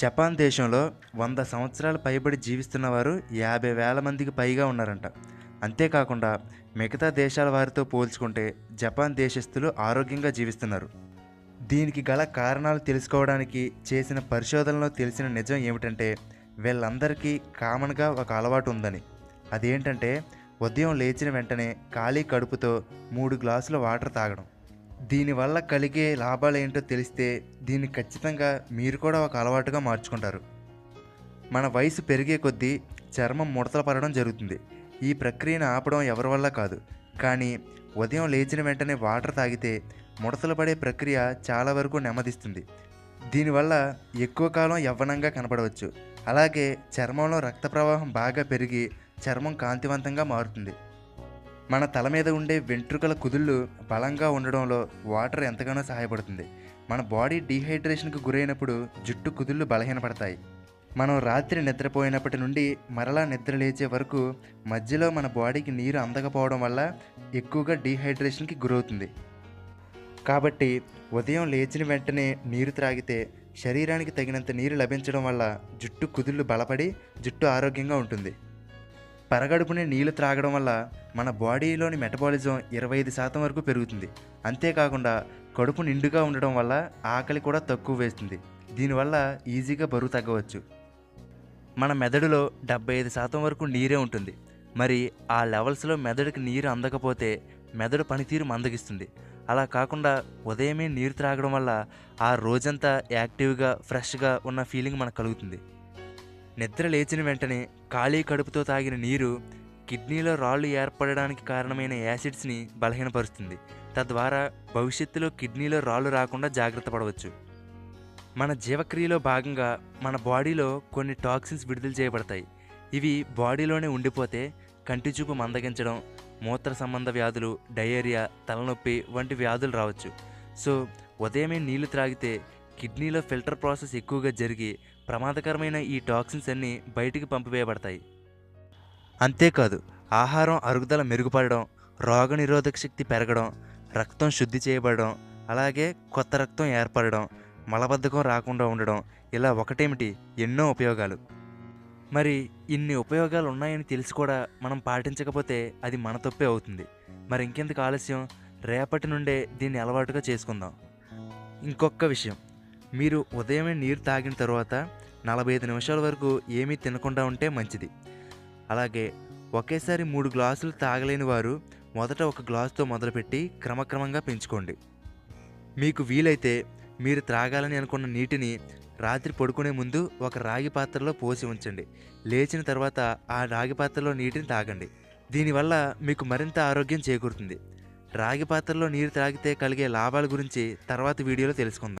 Japan దేశంలో 100 సంవత్సరాలు పైబడి జీవిస్తున్న వారు 50,000 మందికి పైగా ఉన్నారంట. అంతేకాకుండా మిగతా దేశాల వారితో పోల్చుకుంటే జపాన్ దేశస్థులు ఆరోగ్యంగా జీవిస్తున్నారు. దీనికి గల కారణాలు తెలుసుకోవడానికి చేసిన పరిశోధనలో తెలిసిన నిజం ఏమిటంటే వీళ్ళందరికీ కామన్గా ఒక అలవాటు ఉందని. అదేంటంటే ఉదయం లేచిన వెంటనే ఖాళీ కడుపుతో 3 గ్లాసుల వాటర్ తాగడం. దీనివల్ల కలిగే లాభాలేంటో తెలిస్తే దీన్ని ఖచ్చితంగా మీరు కూడా ఒక అలవాటుగా మార్చుకుంటారు. మన వయసు పెరిగే కొద్దీ చర్మం ముడతలు పడడం జరుగుతుంది. ఈ ప్రక్రియను ఆపడం ఎవరి వల్ల కాదు. కానీ ఉదయం లేచిన వెంటనే వాటర్ తాగితే ముడతలు పడే ప్రక్రియ చాలా వరకు నెమ్మదిస్తుంది. దీనివల్ల ఎక్కువ కాలం యవ్వనంగా కనపడవచ్చు. అలాగే చర్మంలో రక్త ప్రవాహం బాగా పెరిగి చర్మం కాంతివంతంగా మారుతుంది. మన తల మీద ఉండే వెంట్రుకల కుదుళ్ళు బలంగా ఉండడంలో వాటర్ ఎంతగానో సహాయపడుతుంది. మన బాడీ డీహైడ్రేషన్కి గురైనప్పుడు జుట్టు కుదుళ్ళు బలహీనపడతాయి. మనం రాత్రి నిద్రపోయినప్పటి నుండి మరలా నిద్ర లేచే వరకు మధ్యలో మన బాడీకి నీరు అందకపోవడం వల్ల ఎక్కువగా డీహైడ్రేషన్కి గురవుతుంది. కాబట్టి ఉదయం లేచిన వెంటనే నీరు త్రాగితే శరీరానికి తగినంత నీరు లభించడం వల్ల జుట్టు కుదుళ్ళు బలపడి జుట్టు ఆరోగ్యంగా ఉంటుంది. పరగడుపునే నీళ్లు త్రాగడం వల్ల మన బాడీలోని మెటబాలిజం 25% వరకు పెరుగుతుంది. అంతేకాకుండా కడుపు నిండుగా ఉండడం వల్ల ఆకలి కూడా తక్కువ వేస్తుంది. దీనివల్ల ఈజీగా బరువు తగ్గవచ్చు. మన మెదడులో 75% వరకు నీరే ఉంటుంది. మరి ఆ లెవెల్స్లో మెదడుకి నీరు అందకపోతే మెదడు పనితీరు మందగిస్తుంది. అలా కాకుండా ఉదయమే నీరు త్రాగడం వల్ల ఆ రోజంతా యాక్టివ్గా ఫ్రెష్గా ఉన్న ఫీలింగ్ మనకు కలుగుతుంది. నిద్ర లేచిన వెంటనే ఖాళీ కడుపుతో తాగిన నీరు కిడ్నీలో రాళ్ళు ఏర్పడడానికి కారణమైన యాసిడ్స్ని బలహీనపరుస్తుంది. తద్వారా భవిష్యత్తులో కిడ్నీలో రాళ్ళు రాకుండా జాగ్రత్త పడవచ్చు. మన జీవక్రియలో భాగంగా మన బాడీలో కొన్ని టాక్సిన్స్ విడుదల చేయబడతాయి. ఇవి బాడీలోనే ఉండిపోతే కంటి చూపు మందగించడం, మూత్ర సంబంధ వ్యాధులు, డయేరియా, తలనొప్పి వంటి వ్యాధులు రావచ్చు. సో ఉదయమే నీళ్లు త్రాగితే కిడ్నీలో ఫిల్టర్ ప్రాసెస్ ఎక్కువగా జరిగి ప్రమాదకరమైన ఈ టాక్సిన్స్ అన్నీ బయటికి పంపివేయబడతాయి. అంతేకాదు ఆహారం అరుగుదల మెరుగుపడడం, రోగనిరోధక శక్తి పెరగడం, రక్తం శుద్ధి చేయబడడం, అలాగే కొత్త రక్తం ఏర్పడడం, మలబద్ధకం రాకుండా ఉండడం, ఇలా ఒకటేమిటి ఎన్నో ఉపయోగాలు. మరి ఇన్ని ఉపయోగాలు ఉన్నాయని తెలిసి కూడా మనం పాటించకపోతే అది మన తప్పే అవుతుంది. మరి ఇంకెందుకు ఆలస్యం, రేపటి నుండే దీన్ని అలవాటుగా చేసుకుందాం. ఇంకొక విషయం, మీరు ఉదయమే నీరు తాగిన తర్వాత 45 నిమిషాల వరకు ఏమీ తినకుండా ఉంటే మంచిది. అలాగే ఒకేసారి 3 గ్లాసులు తాగలేని వారు మొదట 1 గ్లాసుతో మొదలుపెట్టి క్రమక్రమంగా పెంచుకోండి. మీకు వీలైతే మీరు త్రాగాలని అనుకున్న నీటిని రాత్రి పడుకునే ముందు ఒక రాగి పాత్రలో పోసి ఉంచండి. లేచిన తర్వాత ఆ రాగి పాత్రలో నీటిని తాగండి. దీనివల్ల మీకు మరింత ఆరోగ్యం చేకూరుతుంది. రాగి పాత్రలో నీరు తాగితే కలిగే లాభాల గురించి తర్వాత వీడియోలో తెలుసుకుందాం.